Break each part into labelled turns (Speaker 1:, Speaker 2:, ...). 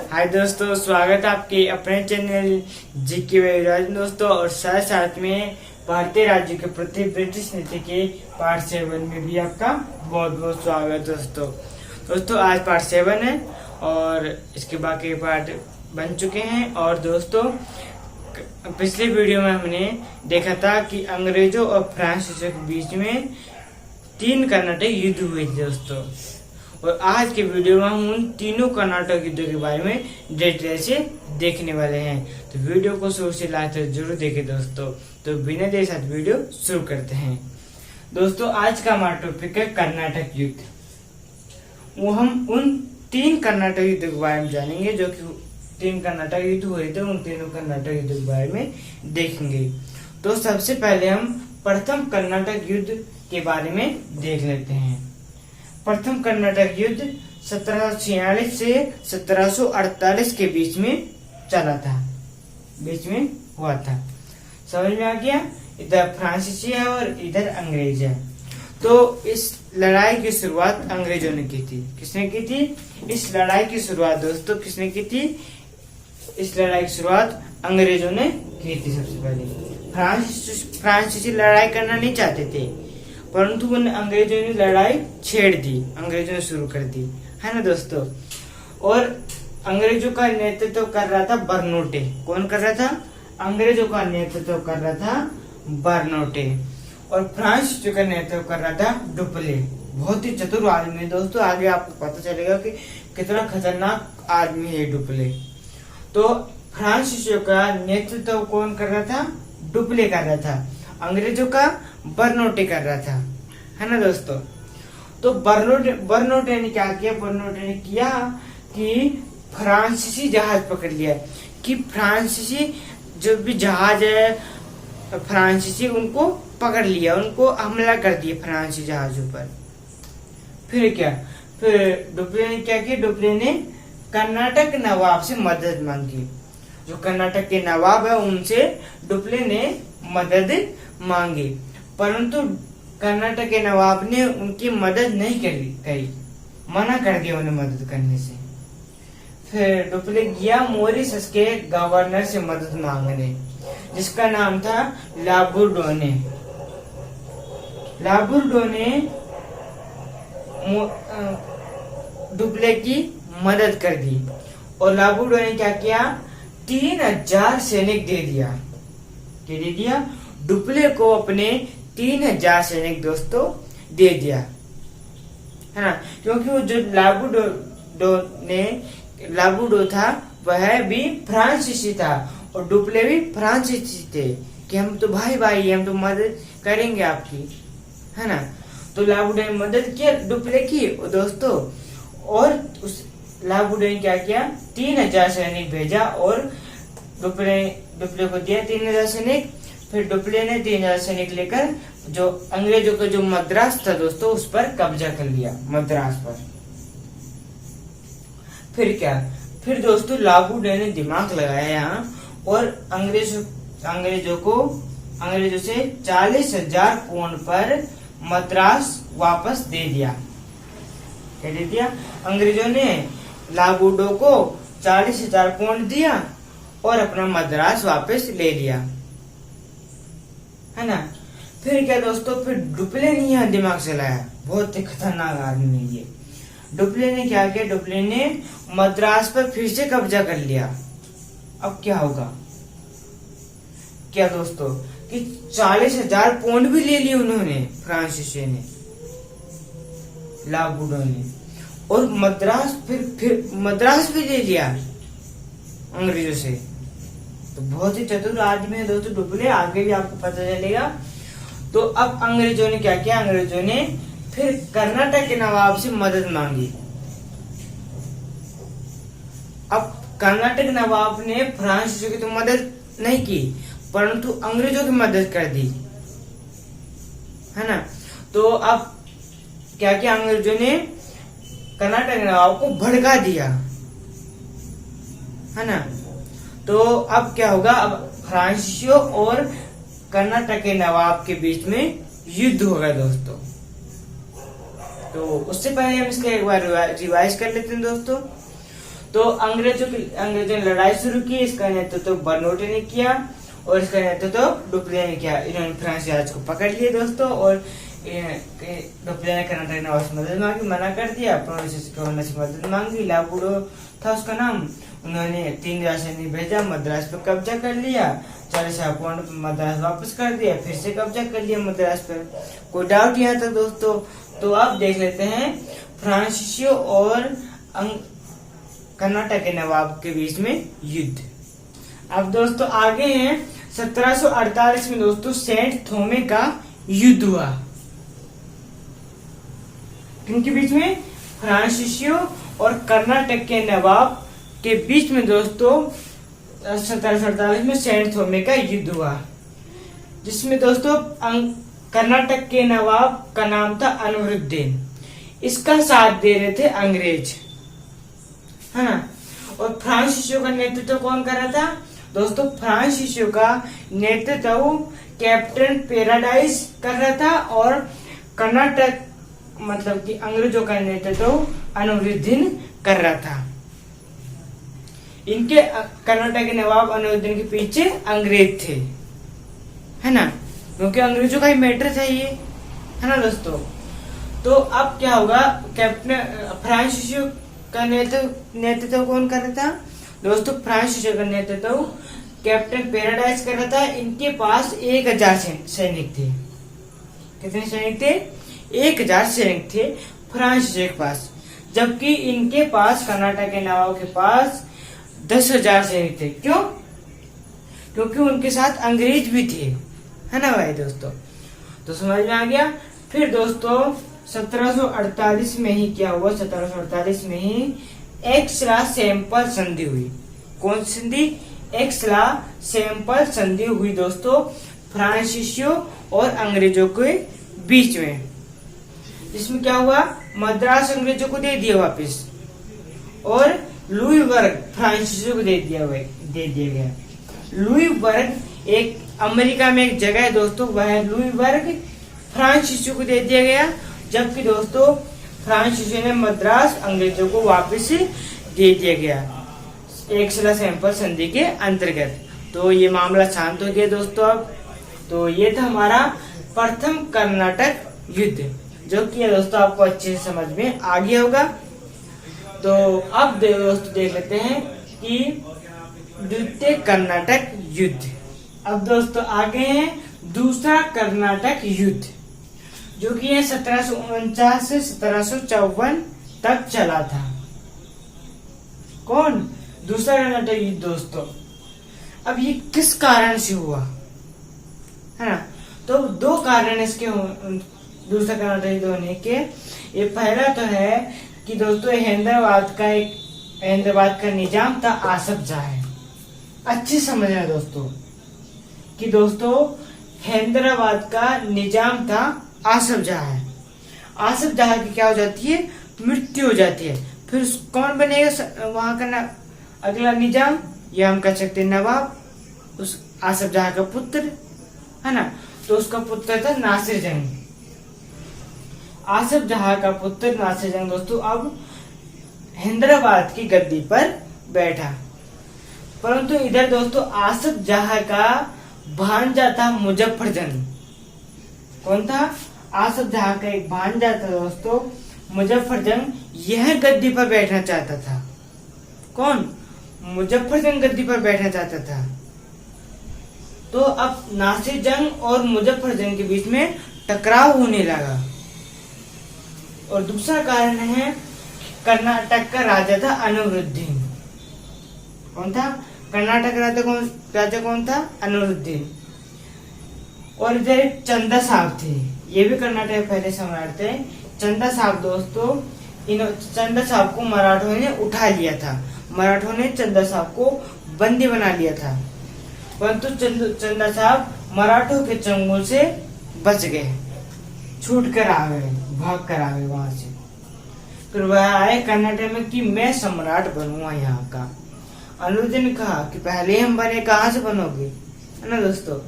Speaker 1: हाय दोस्तों, स्वागत है आपके अपने चैनल जीके राज दोस्तों। और साथ साथ में भारतीय राज्य के प्रति ब्रिटिश नीति के पार्ट 7 में भी आपका बहुत बहुत स्वागत दोस्तों। आज पार्ट 7 है और इसके बाकी पार्ट बन चुके हैं। और दोस्तों, पिछले वीडियो में हमने देखा था कि अंग्रेजों और फ्रांसीसियों के बीच में 3 कर्नाटक युद्ध हुए थे दोस्तों। और आज के वीडियो में हम उन तीनों कर्नाटक युद्धों के बारे में डिटेल से देखने वाले हैं। तो वीडियो को शुरू से लास्ट तक जरूर देखें दोस्तों। तो बिना देर साथ वीडियो शुरू करते हैं दोस्तों। आज का हमारा टॉपिक है कर्नाटक युद्ध। वो हम उन 3 कर्नाटक युद्ध के बारे में जानेंगे, जो कि 3 कर्नाटक युद्ध हुए थे। उन तीनों कर्नाटक युद्ध के बारे में देखेंगे। तो सबसे पहले हम प्रथम कर्नाटक युद्ध के बारे में देख लेते हैं। प्रथम कर्नाटक युद्ध 1746 से 1748 के बीच में चला था, बीच में हुआ था। समझ में आ गया? इधर फ्रांसीसी है और इधर अंग्रेज है। तो इस लड़ाई की शुरुआत अंग्रेजों ने की थी। किसने की थी इस लड़ाई की शुरुआत दोस्तों? किसने की थी इस लड़ाई की शुरुआत? अंग्रेजों ने की थी। सबसे पहले फ्रांसीसी लड़ाई करना नहीं चाहते थे, परंतु अंग्रेजों ने लड़ाई छेड़ दी, अंग्रेजों ने शुरू कर दी, है ना दोस्तों। और अंग्रेजों का नेतृत्व कर रहा था बर्नोटे। कौन कर रहा था? अंग्रेजों का नेतृत्व कर रहा था बर्नोटे। और फ्रांसीसियों का नेतृत्व कर रहा था डुप्ले। बहुत ही चतुर आदमी है दोस्तों। आगे आपको पता चलेगा कि कितना खतरनाक आदमी है डुप्ले। तो फ्रांसीसियों का नेतृत्व कौन कर रहा था? डुप्ले कर रहा था। अंग्रेजों का बर्नोटे कर रहा था, है ना दोस्तों। तो बर्नोटे ने क्या किया? बर्नोटे ने किया कि फ्रांसीसी जहाज पकड़ लिया। कि फ्रांसीसी जो भी जहाज है फ्रांसीसी, उनको पकड़ लिया, उनको हमला कर दिया फ्रांसीसी जहाजों पर। फिर क्या? फिर डुप्ले ने क्या किया? डुप्ले ने कर्नाटक नवाब से मदद मांगी। जो कर्नाटक के नवाब है उनसे डुप्ले ने मदद मांगी, परंतु कर्नाटक के नवाब ने उनकी मदद नहीं करी, मना कर दिया उन्हें मदद करने से। फिर डुप्ले गया मॉरिशस के गवर्नर से मदद मांगने, जिसका नाम था लाबुर्डोने। लाबुर्डोने डुप्ले की मदद कर दी। और लाबुर्डोने ने क्या किया? 3000 सैनिक दे दिया। क्या दे दिया? डुप्ले को अपने 3000 सैनिक दोस्तों दे दिया, है ना। क्योंकि वो जो लाबुडो था वह भी फ्रांसीसी था और डुप्ले भी फ्रांसीसी थे कि हम तो भाई भाई, हम तो मदद करेंगे आपकी, है ना। तो लाबुडो ने मदद किया डुप्ले की दोस्तों। और उस लाबुडो ने क्या किया? 3000 सैनिक भेजा और डुप्ले को दिया 3000 सैनिक। फिर डुप्ले ने 3000 सैनिक लेकर जो अंग्रेजों का जो मद्रास था दोस्तों, उस पर कब्जा कर लिया, मद्रास पर। फिर क्या? फिर दोस्तों लाबुडो ने दिमाग लगाया यहाँ और अंग्रेजों से 40,000 पाउंड पर मद्रास वापस दे दिया। क्या दे दिया? अंग्रेजों ने लाबुडो को 40,000 पाउंड दिया और अपना मद्रास वापस ले लिया, है ना। फिर क्या दोस्तों? फिर डुप्ले ने यहाँ दिमाग चलाया। बहुत ही खतरनाक आदमी है ये। डुप्ले ने क्या किया? डुप्ले ने मद्रास पर फिर से कब्जा कर लिया। अब क्या होगा? क्या दोस्तों कि 40,000 पाउंड भी ले लिए उन्होंने, फ्रांसीसी ने, लाबुडो ने। और मद्रास फिर मद्रास भी ले लिया अंग्रेजों से। तो बहुत ही चतुर आदमी है दोस्तों डुप्ले। आगे भी आपको पता चलेगा। तो अब अंग्रेजों ने क्या किया? अंग्रेजों ने फिर कर्नाटक के नवाब से मदद मांगी। अब कर्नाटक नवाब ने फ्रांसीसियों की तो मदद नहीं की, परंतु अंग्रेजों की मदद कर दी, है ना। तो अब क्या किया? अंग्रेजों ने कर्नाटक नवाब को भड़का दिया, है ना। तो अब क्या होगा? अब फ्रांसीसियों और कर्नाटक के नवाब के बीच में युद्ध होगा दोस्तों। तो उससे पहले हम इसका एक बार रिवाइज कर लेते हैं दोस्तों। तो अंग्रेजों ने लड़ाई शुरू की। इसका नेतृत्व बर्नोटे ने किया और इसका नेतृत्व डुप्ले ने किया। इन्होंने फ्रांसीसी राज को पकड़ लिए दोस्तों, और डुप्ले ने कर्नाटक नवाब से मदद मांगी, मना कर दिया। गवर्नर से मदद मांगी, लाबूडो था उसका नाम। उन्होंने 3 राजसैनिक भेजा, मद्रास पर कब्जा कर लिया। 40,000 पाउंड मद्रास वापस कर दिया, फिर से कब्जा कर लिया मद्रास पर। कोई डाउट यहाँ था दोस्तों? तो अब देख लेते हैं फ्रांसीसियों और कर्नाटक के नवाब के बीच में युद्ध। अब दोस्तों आगे हैं 1748 में दोस्तों सेंट थोमे का युद्ध हुआ। किनके बीच में? फ्रांसीसियों और कर्नाटक के नवाब के बीच में दोस्तों 1748 में सेंट थोमे का युद्ध हुआ, जिसमें दोस्तों कर्नाटक के नवाब का नाम था अनवरुद्दीन। इसका साथ दे रहे थे अंग्रेज, है ना। और फ्रांसीसियों का नेतृत्व कौन कर रहा था दोस्तों? फ्रांसीसियों का नेतृत्व कैप्टन पैराडाइज कर रहा था, और कर्नाटक मतलब कि अंग्रेजों का नेतृत्व अनवरुद्दीन कर रहा था। इनके कर्नाटक के नवाब अनवरुद्दीन के पीछे अंग्रेज थे, है ना, क्योंकि अंग्रेजों का ही मैटर था ये, है ना दोस्तों। तो अब क्या होगा? कैप्टन फ्रांसीसियों का नेतृत्व कौन कर रहा था दोस्तों? फ्रांसीसियों का नेतृत्व कैप्टन पैराडाइज कर रहा था। इनके पास 1000 सैनिक थे। कितने सैनिक थे? 1000 सैनिक थे फ्रांसीसियों के पास, जबकि इनके पास कर्नाटक के नवाब के पास 10,000 सैनिक थे। क्यों? क्योंकि उनके साथ अंग्रेज भी थे, है ना भाई दोस्तों। तो समझ में आ गया। फिर दोस्तों 1748 में ही क्या हुआ? 1748 में ही एक्सला सैंपल संधि हुई। कौन सी संधि? एक्सला सैंपल संधि हुई दोस्तों फ्रांसीसियों और अंग्रेजों के बीच में। इसमें क्या हुआ? मद्रास अंग्रेजों को दे दिया वापस, और लुईबर्ग फ्रांसीसियों को दे दिया गया। लुईबर्ग एक अमेरिका में एक जगह है दोस्तों, वह लुईबर्ग फ्रांसीसियों को दे दिया गया, जबकि दोस्तों फ्रांसीसियों ने मद्रास अंग्रेजों को वापस दे दिया गया एक्सला सैंपल संधि के अंतर्गत। तो ये मामला शांत हो गया दोस्तों। अब तो ये था हमारा प्रथम कर्नाटक युद्ध, जो कि दोस्तों आपको अच्छे से समझ में आ गया होगा। तो अब दोस्तों देख लेते हैं कि द्वितीय कर्नाटक युद्ध। अब दोस्तों आगे है दूसरा कर्नाटक युद्ध, जो कि है 1749 से 1754 तक चला था। कौन? दूसरा कर्नाटक युद्ध दोस्तों। अब ये किस कारण से हुआ, है ना? तो 2 कारण इसके दूसरा कर्नाटक युद्ध होने के। ये पहला तो है कि दोस्तों हैदराबाद का निजाम था आसफ जाह। अच्छे समझना दोस्तों कि दोस्तों हैदराबाद का निजाम था आसफ जाह। आसफ जाह की क्या हो जाती है? मृत्यु हो जाती है। फिर कौन बनेगा वहां का अगला निजाम? ये हम कह सकते हैं नवाब, उस आसफ जाह का पुत्र, है ना। तो उसका पुत्र था नासिर जंग। आसफ जाह का पुत्र नासिर जंग दोस्तों अब हैदराबाद की गद्दी पर बैठा। परंतु इधर दोस्तों आसफ जाह का भांजा था मुजफ्फर जंग। कौन था? आसफ जाह का एक भांजा था दोस्तों मुजफ्फर जंग। यह गद्दी पर बैठना चाहता था। कौन? मुजफ्फर जंग गद्दी पर बैठना चाहता था। तो अब नासिर जंग और मुजफ्फर जंग के बीच में टकराव होने लगा। और दूसरा कारण है कर्नाटक का राजा था अनवरुद्दीन। कौन था? कर्नाटक राजा कौन था? अनवरुद्दीन। और इधर चंदा साहब थे, ये भी कर्नाटक के पहले सम्राट थे। चंदा साहब दोस्तों, चंदा साहब को मराठों ने उठा लिया था। मराठों ने चंदा साहब को बंदी बना लिया था, परंतु चंदा साहब मराठों के चंगुल से बच गए, छूट कर आ गए, भाग कर आ गए वहां से। फिर वह आए कर्नाटक में कि मैं सम्राट बनूंगा यहाँ का। अनवरुद्दीन ने कहा कि पहले हम बने, कहाँ से बनोगे, है ना दोस्तों।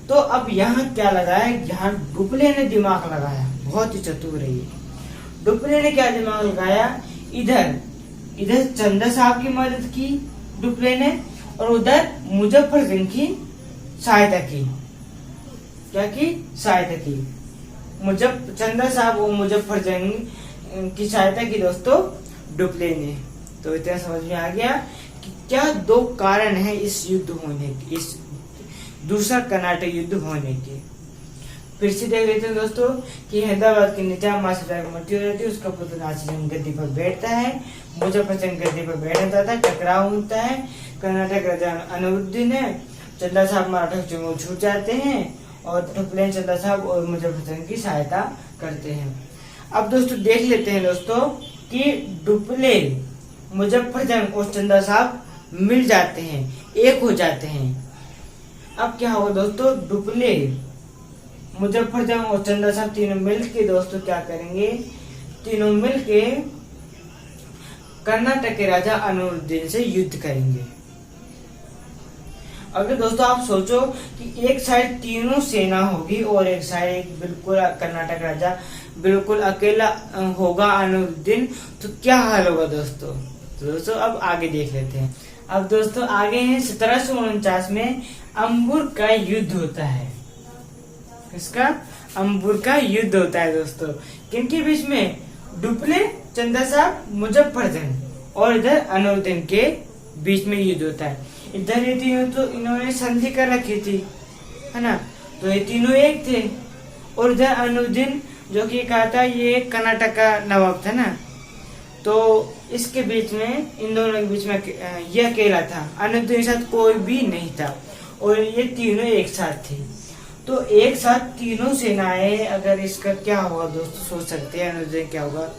Speaker 1: तो अब यहाँ क्या लगाया? यहाँ डुप्ले ने दिमाग लगाया, बहुत ही चतुर है ये। डुप्ले ने क्या दिमाग लगाया? इधर इधर चंदा साहब की मदद की डुप्ले ने, और उधर मुजफ्फरजंग की सहायता की। क्या की? सहायता की। चंदा साहब और मुजफ्फरजंग की सहायता की दोस्तों डुप्ले ने। तो इतना समझ में आ गया कि क्या दो कारण है इस युद्ध होने के, इस दूसरा कर्नाटक युद्ध होने के। फिर से देख लेते हैं दोस्तों कि हैदराबाद के निजाम मासिदार की मृत्यु हो जाती है, उसका पुत्र नासिरुद्दीन गद्दी पर बैठता है, मुजफ्फरजंग गद्दी पर बैठ जाता है, टकराव होता है, कर्नाटक राजा अनवरुद्दीन है, चंदा साहब मराठा चुनाव छूट जाते हैं और डुप्ले चंदा साहब और मुजफ्फरजंग की सहायता करते हैं। अब दोस्तों देख लेते हैं दोस्तों कि डुप्ले, मुजफ्फरजंग और चंदा साहब मिल जाते हैं, एक हो जाते हैं। अब क्या होगा दोस्तों, डुप्ले, मुजफ्फरजंग और चंदा साहब तीनों मिलके दोस्तों क्या करेंगे, तीनों मिलके कर्नाटक के राजा अनवरुद्दीन से युद्ध करेंगे। अगर दोस्तों आप सोचो कि एक साइड तीनों सेना होगी और एक साइड बिल्कुल कर्नाटक राजा बिल्कुल अकेला होगा अनवरुद्दीन, तो क्या हाल होगा दोस्तों। तो दोस्तों अब आगे देख लेते हैं। अब दोस्तों आगे है 1749 में अंबुर का युद्ध होता है। इसका अंबुर का युद्ध होता है दोस्तों। किनके बीच में? डुप्ले, चंदा साहब, मुजफ्फरजंग और इधर अनवरुद्दीन के बीच में युद्ध होता है। इधर ये तीनों तो इन्होंने संधि कर रखी थी, है ना, तो ये तीनों एक थे। और इधर अनवरुद्दीन जो कि कहा था ये कर्नाटक का नवाब था ना, तो इसके बीच में, इन दोनों के बीच में ये अकेला था, अनवरुद्दीन के साथ कोई भी नहीं था और ये तीनों एक साथ थे। तो एक साथ तीनों सेनाएं, अगर इसका क्या होगा दोस्तों सोच सकते हैं अनवरुद्दीन क्या होगा,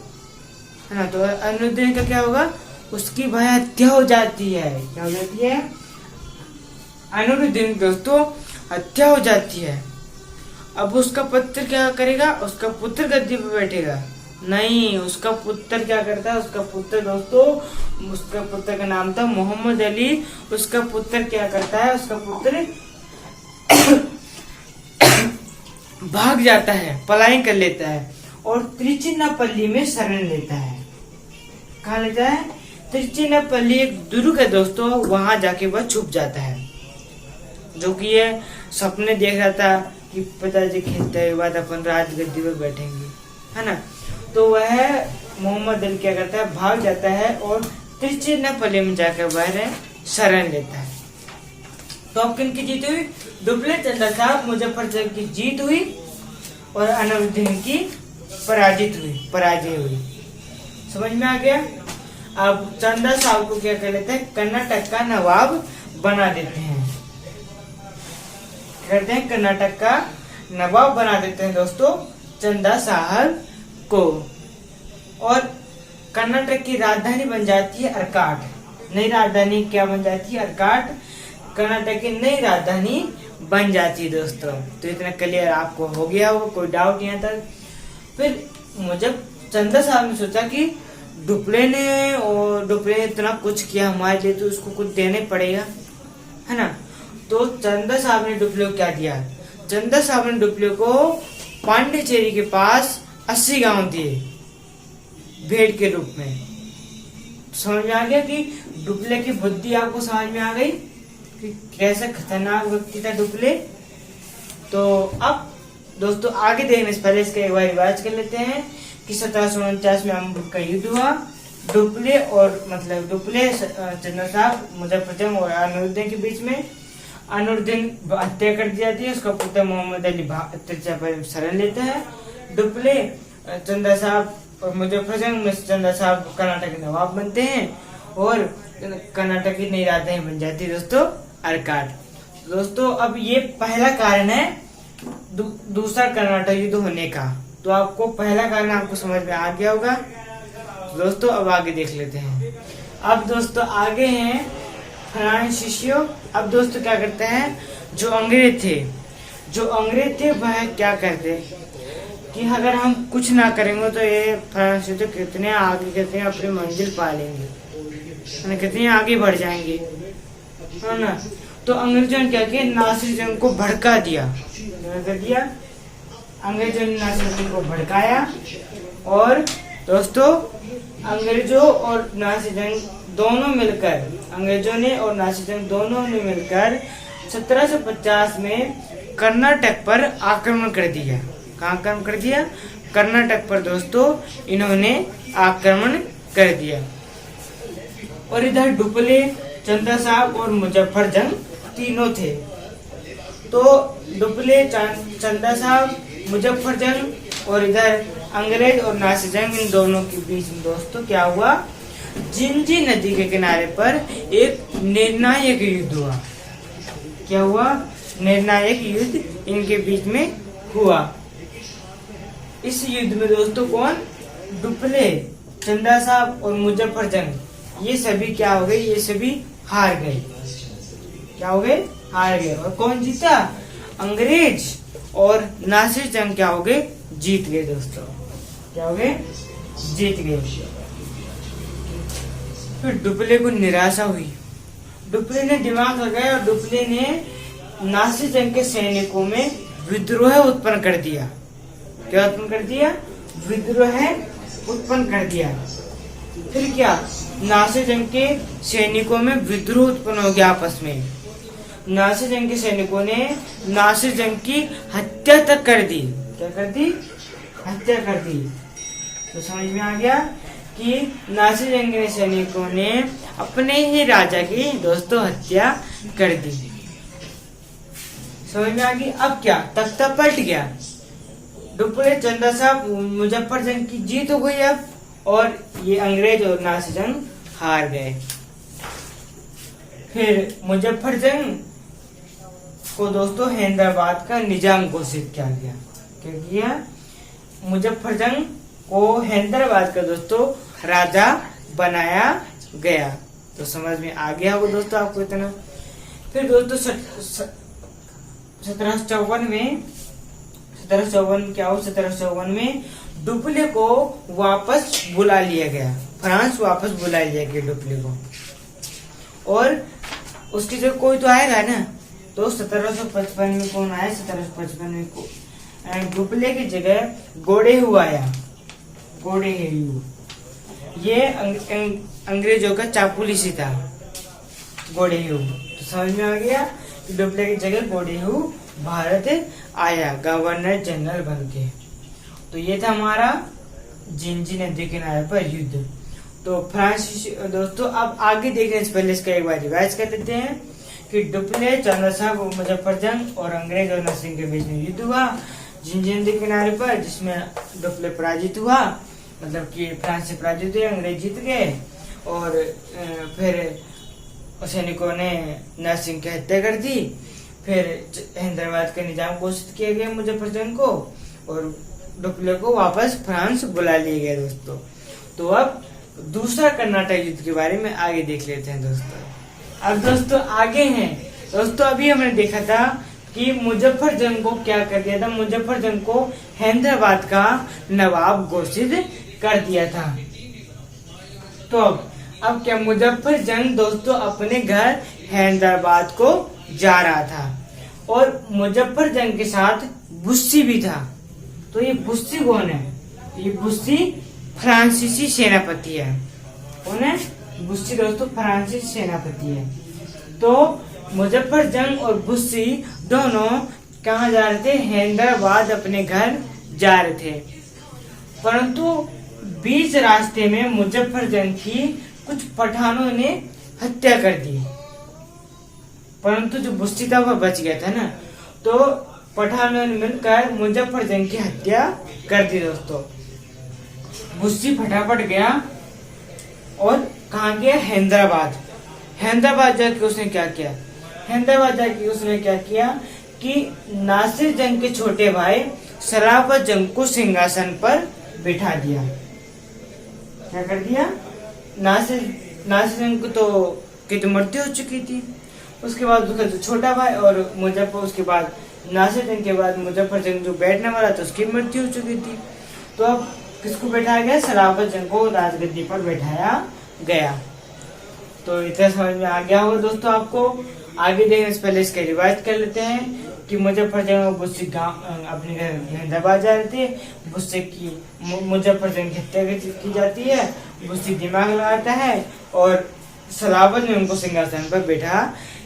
Speaker 1: है ना। तो अनवरुद्दीन का क्या होगा, उसकी भाई हत्या हो जाती है। क्या हो जाती है? अनवरुद्दीन दोस्तों हत्या हो जाती है। अब उसका पुत्र क्या करेगा, उसका पुत्र गद्दी पर बैठेगा? नहीं, उसका पुत्र क्या करता है, उसका पुत्र दोस्तों, उसका पुत्र का नाम था मोहम्मद अली। उसका पुत्र क्या करता है, उसका पुत्र भाग जाता है, पलायन कर लेता है और त्रिचिन्नापल्ली में शरण लेता है। कहा लेता है? त्रिचिन्नापल्ली एक दुर्ग है दोस्तों, वहां जाके वह छुप जाता है। जो कि ये सपने देख रहा था कि पिताजी खेलते हुए बाद अपन राज गद्दी पर बैठेंगे, है ना। तो वह मोहम्मद अली क्या करता है, भाग जाता है और त्रिचिन्नापल्ली में जाकर वह शरण लेता है। तो अब किन की जीत हुई? डुप्ले, चंदा साहब, मुजफ्फरजंग की जीत हुई और अनवरुद्दीन की पराजय हुई। समझ में आ गया। अब चंदा साहब को क्या कर लेते हैं, कर्नाटक का नवाब बना देते हैं। करते हैं कर्नाटक का नवाब बना देते हैं दोस्तों चंदा साहब को, और कर्नाटक की राजधानी बन जाती है अर्काट। नई राजधानी क्या बन जाती है? अर्काट कर्नाटक की नई राजधानी बन जाती है दोस्तों। तो इतना क्लियर आपको हो गया होगा, कोई डाउट यहाँ तक। फिर जब चंदा साहब ने सोचा कि डुप्ले ने इतना कुछ किया हमारे लिए, तो उसको कुछ देने पड़ेगा, है ना। तो चंदा साहब ने डुप्ले को क्या दिया, चंदा साहब ने डुप्ले को पांडिचेरी के पास 80 गांव दिए भेंट के रूप में। समझ में आ गया कि डुप्ले की बुद्धि आपको समझ में आ गई कि कैसा खतरनाक व्यक्ति था डुप्ले। तो अब दोस्तों आगे देखने से पहले इसका एक बार रिवाइज कर लेते हैं कि 1749 में अंबुर का युद्ध हुआ। डुप्ले चंदा साहब, मुजफ्फरजंग और अनवरुद्दीन के बीच में। अनवरुद्दीन हत्या कर दी जाती है, उसका पुत्र मोहम्मद अली त्रिचा पर शरण लेता है। डुप्ले, चंदा साहब और मुजफ्फरजंग में चंदा साहब कर्नाटक के नवाब बनते हैं और कर्नाटक की नई राजधानी बन जाती है दोस्तों अर्काट। दोस्तों अब ये पहला कारण है दूसरा कर्नाटक युद्ध होने का। तो आपको पहला कारण आपको समझ में आ गया होगा। दोस्तों अब आगे देख लेते हैं। अब दोस्तों आगे हैं फ्रांसीसियो। अब दोस्तों क्या करते हैं, जो अंग्रेज थे वह क्या करते कि अगर हम कुछ ना करेंगे तो ये फ्रांसीसियो कितने अपनी मंजिल पा लेंगे, कितने आगे बढ़ जाएंगे, है ना। तो अंग्रेजों ने क्या किया, नासिरुद्दीन को भड़का दिया। अंग्रेजों ने नासिरुद्दीन को भड़काया और दोस्तों अंग्रेजों और नासिर जंग दोनों मिलकर, अंग्रेजों ने और नासिर जंग दोनों ने मिलकर 1750 में कर्नाटक पर आक्रमण कर दिया। कहाँ आक्रमण कर दिया? कर्नाटक पर दोस्तों इन्होंने आक्रमण कर दिया। और इधर डुप्ले, चंदा साहब और मुजफ्फर जंग तीनों थे। तो डुप्ले, चंदा साहब, मुजफ्फर जंग और इधर अंग्रेज और नासिर जंग, इन दोनों के बीच में दोस्तों क्या हुआ? जिंजी नदी के किनारे पर एक निर्णायक युद्ध हुआ। क्या हुआ? निर्णायक युद्ध इनके बीच में हुआ। इस युद्ध में दोस्तों कौन? डुप्ले, चंदा साहब और मुजफ्फर जंग, ये सभी क्या हो गए? ये सभी हार गए। क्या हो गए? हार गए। और कौन जीता? अंग्रेज और नासिर जंग क्या हो गए? जीत गए दोस्तों। क्या हो गए? जीत गए। फिर डुप्ले को निराशा हुई। डुप्ले ने दिमाग लगाया और डुप्ले ने नासिर जंग के सैनिकों में विद्रोह उत्पन्न कर दिया। क्या उत्पन्न कर दिया? विद्रोह उत्पन्न कर दिया। फिर क्या? नासिर जंग के सैनिकों में विद्रोह उत्पन्न हो गया आपस में। नासिर जंग के सैनिकों ने नासिर जंग की हत्या तक कर दी। क्या कर दी? हत्या कर दी। तो समझ में आ गया कि नासिर जंग के सैनिकों ने अपने ही राजा की दोस्तों हत्या कर दी। समझ में आ गई? अब क्या? तख्ता पलट गया। डुप्ले, चंदा साहब, मुजफ्फर जंग की जीत हो गई अब, और ये अंग्रेज और नासिर जंग हार गए। फिर मुजफ्फर जंग को दोस्तों हैदराबाद का निजाम घोषित किया गया। क्या किया? मुजफ्फर जंग को हैदराबाद का दोस्तों राजा बनाया गया। तो समझ में आ गया होगा दोस्तों आपको इतना। फिर दोस्तों 1754 में क्या हो? 1754 में डुप्ले को वापस बुला लिया गया। फ्रांस वापस बुला लिया गया डुप्ले को, और उसकी जगह कोई तो आएगा ना। तो 1755 में कौन आया? 1755 में डुप्ले की जगह गोडेहू आया। गोडेहू ये अंग्रेजों का चापुलिसी था, गोडेहू। तो समझ में आ गया कि डुप्ले की जगह गोडेहू भारत आया गवर्नर जनरल बन के। तो ये था हमारा जिंजी नदी के किनारे पर युद्ध। तो फ्रांस दोस्तों अब आगे देखने से पहले इसका एक बार रिवाइज कर लेते हैं कि डुप्ले, चंदा साहब और मुजफ्फर जंग और अंग्रेज और नासिर के बीच में युद्ध हुआ जिंजी नदी के किनारे पर, जिसमें डुप्ले पराजित हुआ, मतलब कि फ्रांस से पराजित हुए, अंग्रेज जीत गए। और फिर सैनिकों ने नासिर की हत्या कर दी। फिर हैदराबाद का निजाम घोषित किया गया मुजफ्फर जंग को, और डुप्ले को वापस फ्रांस बुला लिया गया दोस्तों। तो अब दूसरा कर्नाटक युद्ध के बारे में आगे देख लेते हैं दोस्तों। अब दोस्तों आगे हैं दोस्तों, अभी हमने देखा था कि मुजफ्फर जंग को क्या कर दिया था? मुजफ्फर जंग को हैदराबाद का नवाब घोषित कर दिया था। तो अब क्या? मुजफ्फर जंग दोस्तों अपने घर हैदराबाद को जा रहा था, और मुजफ्फर जंग के साथ बुस्सी भी था। तो ये बुस्सी कौन है? ये बुस्सी फ्रांसीसी सेनापति है। कौन है? बुस्सी दोस्तों फ्रांसीसी सेनापति है। तो मुजफ्फर जंग और बुस्सी दोनों कहाँ जा रहे थे? हैदराबाद अपने घर जा रहे थे। परंतु बीच रास्ते में मुजफ्फर जंग की कुछ पठानों ने हत्या कर दी, परंतु जो बुस्सी था वह बच गया था ना। तो पठानों ने मिलकर मुजफ्फर जंग की हत्या कर दी दोस्तों। बुस्सी फटाफट गया और कहाँ गया? हैदराबाद। हैदराबाद जाके उसने क्या किया? हैदराबाद जाके उसने क्या किया कि नासिर जंग के छोटे भाई सराफत जंग को सिंहासन पर बिठा दिया। क्या कर दिया? नासिर जंग को की तो मृत्यु हो चुकी थी। उसके बाद उसका जो छोटा भाई और मुजफ्फर, उसके बाद नासिर जंग के बाद मुजफ्फर जंग जो बैठने वाला था उसकी मृत्यु हो चुकी थी। तो अब किसको बैठाया गया? सराफत जंग को राजगद्दी पर बैठाया गया। तो इतना समझ में आ गया होगा दोस्तों आपको। आगे देखने से पहले इसका रिवाइज कर लेते हैं कि मुजफ्फरजंग और बुस्सी गांव अपने घर हैदराबाद जा रहे थे। बुस्सी की मुजफ्फरजंग की हत्या की जाती है। बुस्सी दिमाग लगाता है और सलावत ने उनको सिंहासन पर बैठा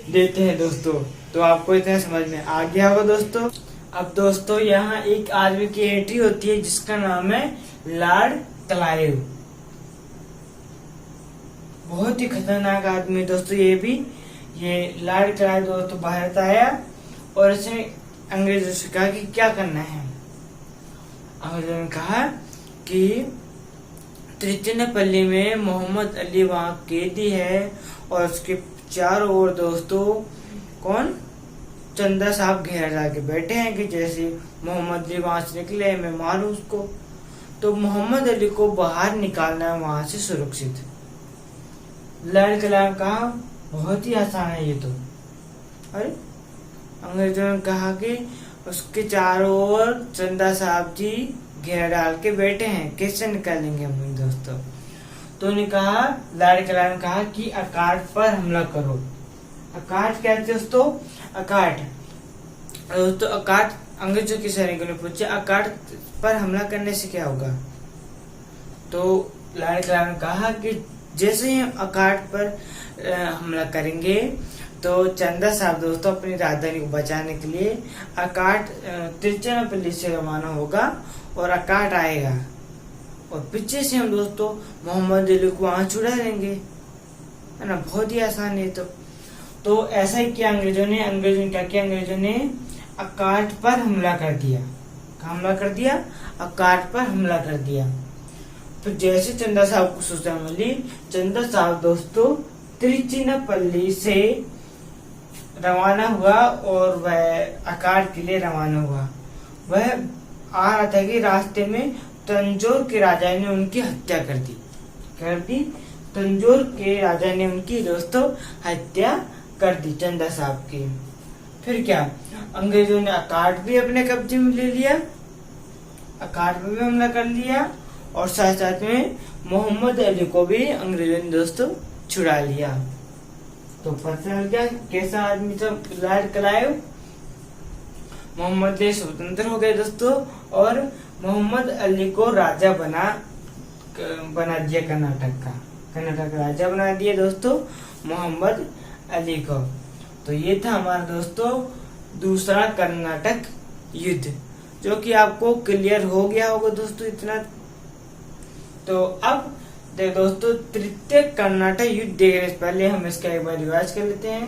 Speaker 1: देते हैं दोस्तों। तो आपको इतना समझ में आ गया होगा दोस्तों। अब दोस्तों यहाँ एक आदमी की एंट्री होती है जिसका नाम है लॉर्ड क्लाइव। बहुत ही खतरनाक आदमी दोस्तों ये लॉर्ड क्लाइव दोस्तों भारत आया और इसने अंग्रेजों से कहा कि क्या करना है। अंग्रेजों ने कहा कि त्रिचनापल्ली में मोहम्मद अली वहां कैदी है और उसके चारों ओर दोस्तों कौन चंदा साहब घेरा डाल के बैठे हैं कि जैसे मोहम्मद अली वहां से निकले मैं मारूं उसको। तो मोहम्मद अली को बाहर निकालना है वहां से सुरक्षित। लॉर्ड क्लाइव कहा बहुत ही आसान है ये तो। अरे अंग्रेजों ने कहा कि उसके चारों ओर चंदा साहब जी घेरा डाल के बैठे हैं, कैसे निकालेंगे हम दोस्तों। तो उन्होंने कहा लॉर्ड क्लाइव ने कहा कि अकाट पर हमला करो। अकाट क्या दोस्तों? अकाट दोस्तों अकाट अंग्रेजों के सैनिकों ने पूछा अकाट पर हमला करने से क्या होगा। तो लॉर्ड क्लाइव ने कहा कि जैसे ही हम अकाट पर हमला करेंगे तो चंदा साहब दोस्तों अपनी राजधानी को बचाने के लिए अकाट तिरुचिरापल्ली से रवाना होगा और अकाट आएगा और पीछे से हम दोस्तों मोहम्मद अली को वहां छुड़ा लेंगे, है ना। बहुत ही आसान है तो ऐसा ही किया अंग्रेजों ने क्या किया अंग्रेजों ने अकाट पर हमला कर दिया। हमला कर दिया अकाट पर हमला कर दिया। तो जैसे चंदा साहब को सूचना मिली, चंदा साहब दोस्तों तिरुचिरापल्ली से रवाना हुआ और वह अकाट के लिए रवाना हुआ। वह आ रहा था कि रास्ते में तंजौर के राजा ने उनकी हत्या कर दी। तंजौर के राजा ने उनकी दोस्तों हत्या कर दी चंदा साहब की। फिर क्या अंग्रेजों ने अकाट भी अपने कब्जे में ले लिया, अकाट पर भी हमला कर लिया और साथ साथ में मोहम्मद अली को भी अंग्रेजों ने दोस्तों छुड़ा लिया। तो पता चल गया कैसा आदमी था लॉर्ड क्लाइव। मोहम्मद अली स्वतंत्र हो गए दोस्तों और मोहम्मद अली को राजा बना दिया कर्नाटक का राजा बना दिया दोस्तों मोहम्मद अली को। तो ये था हमारा दोस्तों दूसरा कर्नाटक युद्ध, जो कि आपको क्लियर हो गया होगा दोस्तों इतना। तो अब दोस्तों तृतीय कर्नाटक युद्ध देखने से पहले हम इसका एक बार रिवाज कर लेते हैं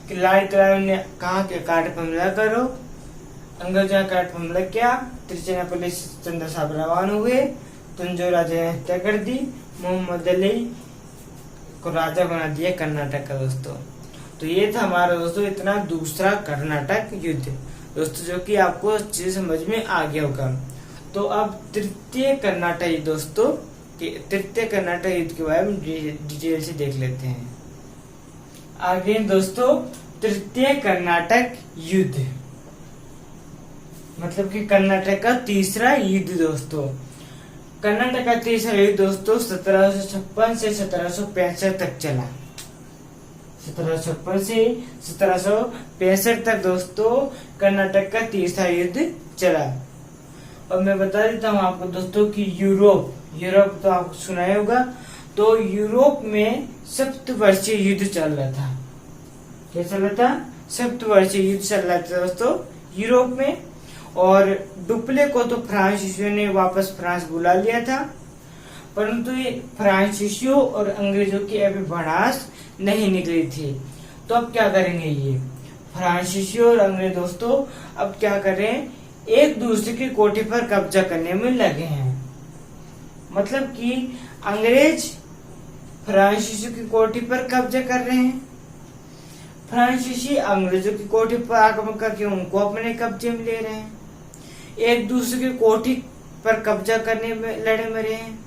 Speaker 1: कि लॉर्ड क्लाइव ने कहा कि अकाट पर हमला करो। अंग्रेजों ने अकाट पर हमला किया। तिरुचिरापल्ली से चंदा साहब रवाना हुए। तंजौर राजा ने हत्या कर दी। मोहम्मद अली को राजा बना दिया कर्नाटक का दोस्तों। तो ये था हमारा दोस्तों इतना दूसरा कर्नाटक युद्ध दोस्तों, जो कि आपको अच्छे समझ में आ गया होगा। तो अब तृतीय कर्नाटक युद्ध दोस्तों तृतीय कर्नाटक युद्ध के बारे में डिटेल से देख लेते हैं। आगे दोस्तों तृतीय कर्नाटक युद्ध मतलब कि कर्नाटक का तीसरा युद्ध दोस्तों। कर्नाटक का तीसरा युद्ध दोस्तों 1756 से 1765 तक चला। 1756 से 1765 तक दोस्तों कर्नाटक का तीसरा युद्ध चला। और मैं बता देता हूँ आपको दोस्तों कि यूरोप तो आपको सुना ही होगा। तो यूरोप में सप्तवर्षीय युद्ध चल रहा था। क्या चल रहा था? सप्तवर्षीय युद्ध चल रहा था दोस्तों यूरोप में। और डुप्ले को तो फ्रांसीसियों ने वापस फ्रांस बुला लिया था, परंतु ये फ्रांसीसियों और अंग्रेजों की अभी भड़ास नहीं निकली थी। तो अब क्या करेंगे ये फ्रांसीसियों और अंग्रेज दोस्तों अब क्या करें, एक दूसरे की कोठी पर कब्जा करने में लगे हैं। मतलब कि अंग्रेज फ्रांसीसी की कोठी पर कब्जा कर रहे हैं, फ्रांसीसी अंग्रेजों की कोठी पर आक्रमण करके उनको अपने कब्जे में ले रहे हैं, एक दूसरे की कोठी पर कब्जा करने में लड़े मरे हैं।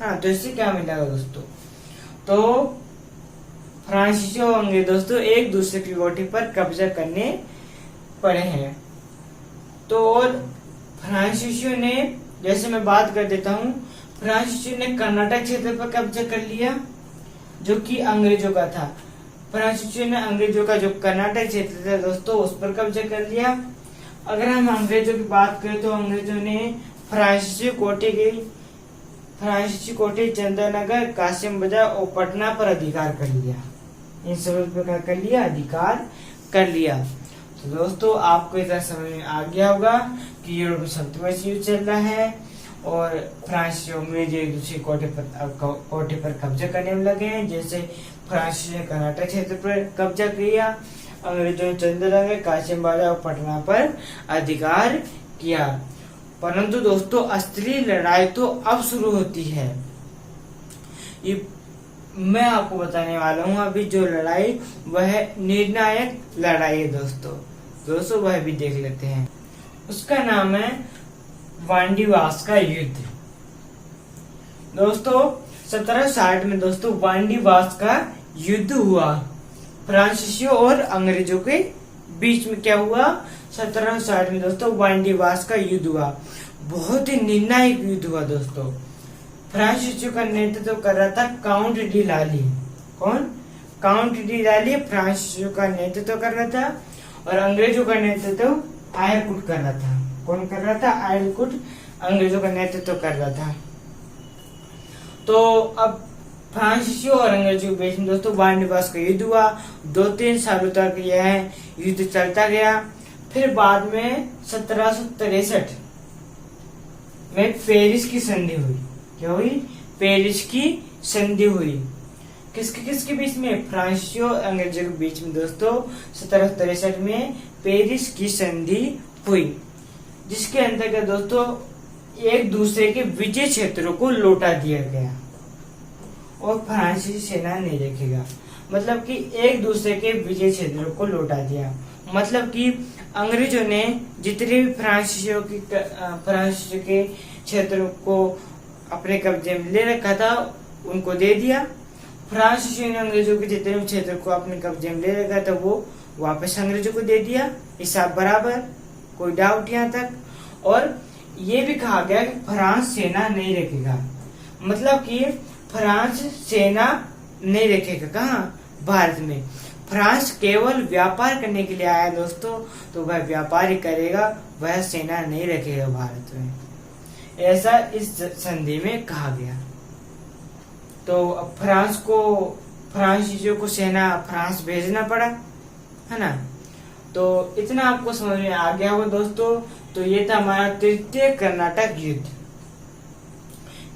Speaker 1: हाँ, तो इससे क्या मिलेगा दोस्तों? तो फ्रांसीसी और अंग्रेज दोस्तों एक दूसरे की कोठी पर कब्जा करने पड़े हैं। तो और फ्रांसीसियों ने, जैसे मैं बात कर देता हूँ, फ्रांसीसियों ने कर्नाटक क्षेत्र पर कब्जा कर लिया जो कि अंग्रेजों का था। फ्रांसीसियों ने अंग्रेजों का जो कर्नाटक क्षेत्र था दोस्तों उस पर कब्जा कर लिया। अगर हम अंग्रेजों की बात करें तो अंग्रेजों ने फ्रांसीसी कोटे चंदनगर, कासिम बाजार और पटना पर अधिकार कर लिया। इन सब पर क्या कर लिया? अधिकार कर लिया। तो दोस्तों आपको इतना समझ में आ गया होगा कि यूरोप में सप्तमसी युद्ध चल रहा है और फ्रांस अंग्रेज एक दूसरे कोटे पर कब्जा करने में लगे हैं। जैसे फ्रांस ने कर्नाटक क्षेत्र पर कब्जा किया, अंग्रेजों ने चंदनगर, कासिम बाजार और पटना पर अधिकार किया। परंतु दोस्तों असली लड़ाई तो अब शुरू होती है। ये मैं आपको बताने वाला हूँ अभी जो लड़ाई वह निर्णायक लड़ाई है दोस्तों वह भी देख लेते हैं। उसका नाम है वांडीवास का युद्ध। दोस्तों 1760 में दोस्तों वांडीवास का युद्ध हुआ फ्रांसीसियों और अंग्रेजों के बीच में। क्या हुआ? 1760 में दोस्तों वांडीवास का युद्ध हुआ। बहुत ही निर्णायक युद्ध हुआ दोस्तों। फ्रांसीसियों का नेतृत्व कर रहा था काउंट डी लाली। कौन? काउंट डी लाली फ्रांसीसियों का नेतृत्व कर रहा था और अंग्रेजों का नेतृत्व आयरकुट कर रहा था। कौन कर रहा था? आयरकुट अंग्रेजों का नेतृत्व कर रहा था। तो अब फ्रांसीसियों और अंग्रेजों के बीच में दोस्तों वांडीवास का युद्ध हुआ। 2-3 सालों तक यह युद्ध चलता गया। फिर बाद में 1763 में पेरिस की संधि हुई। क्या हुई? पेरिस की संधि हुई। किसके बीच में? फ्रांसीसियों और अंग्रेजों के बीच में दोस्तों 1763 में पेरिस की संधि हुई, जिसके अंतर्गत दोस्तों एक दूसरे के विजय क्षेत्रों को लौटा दिया गया और फ्रांसीसी सेना नहीं रखेगा। मतलब कि एक दूसरे के विजय क्षेत्रों को लौटा दिया। मतलब कि अंग्रेजों ने जितने भी फ्रांसीसियों के क्षेत्रों को अपने कब्जे में ले रखा था उनको दे दिया। फ्रांसीसियों ने अंग्रेजों के जितने भी क्षेत्रों को अपने कब्जे में ले रखा था वो वापस अंग्रेजों को दे दिया। हिसाब बराबर, कोई डाउट यहाँ तक। और ये भी कहा गया कि फ्रांस सेना नहीं रखेगा। मतलब कि फ्रांस सेना नहीं रखेगा। कहाँ? भारत में। फ्रांस केवल व्यापार करने के लिए आया दोस्तों, तो वह व्यापार ही करेगा, वह सेना नहीं रखेगा भारत में। ऐसा इस संधि में कहा गया। तो अब फ्रांसीसियों को सेना फ्रांस भेजना पड़ा, है ना। तो इतना आपको समझ में आ गया होगा दोस्तों। तो ये था हमारा तृतीय कर्नाटक युद्ध।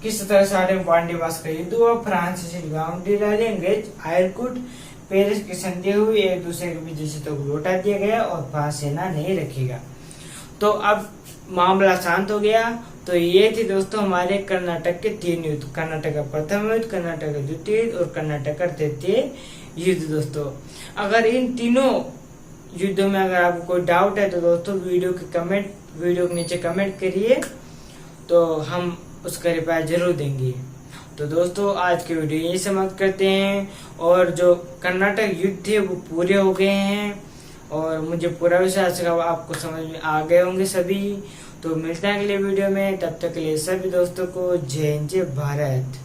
Speaker 1: किस तरह से वांडीवास का युद्ध हुआ, फ्रांसीसी गांव डिलाली, अंग्रेज आयरकुट, पेरिस की संधि हुई, एक दूसरे के बीच से तो लौटा दिया गया और फ्रांस सेना नहीं रखेगा। तो अब मामला शांत हो गया। तो ये थे दोस्तों हमारे कर्नाटक के 3 युद्ध। कर्नाटक का प्रथम युद्ध, कर्नाटक का द्वितीय युद्ध और कर्नाटक का तृतीय युद्ध दोस्तों। अगर इन तीनों युद्धों में अगर आपको कोई डाउट है तो दोस्तों वीडियो के नीचे कमेंट करिए, तो हम उसका रिप्लाई जरूर देंगे। तो दोस्तों आज के वीडियो यही समाप्त करते हैं। और जो कर्नाटक युद्ध थे वो पूरे हो गए हैं और मुझे पूरा विश्वास है आपको समझ में आ गए होंगे सभी। तो मिलते हैं अगले वीडियो में, तब तक के लिए सभी दोस्तों को जय हिंद, जय भारत।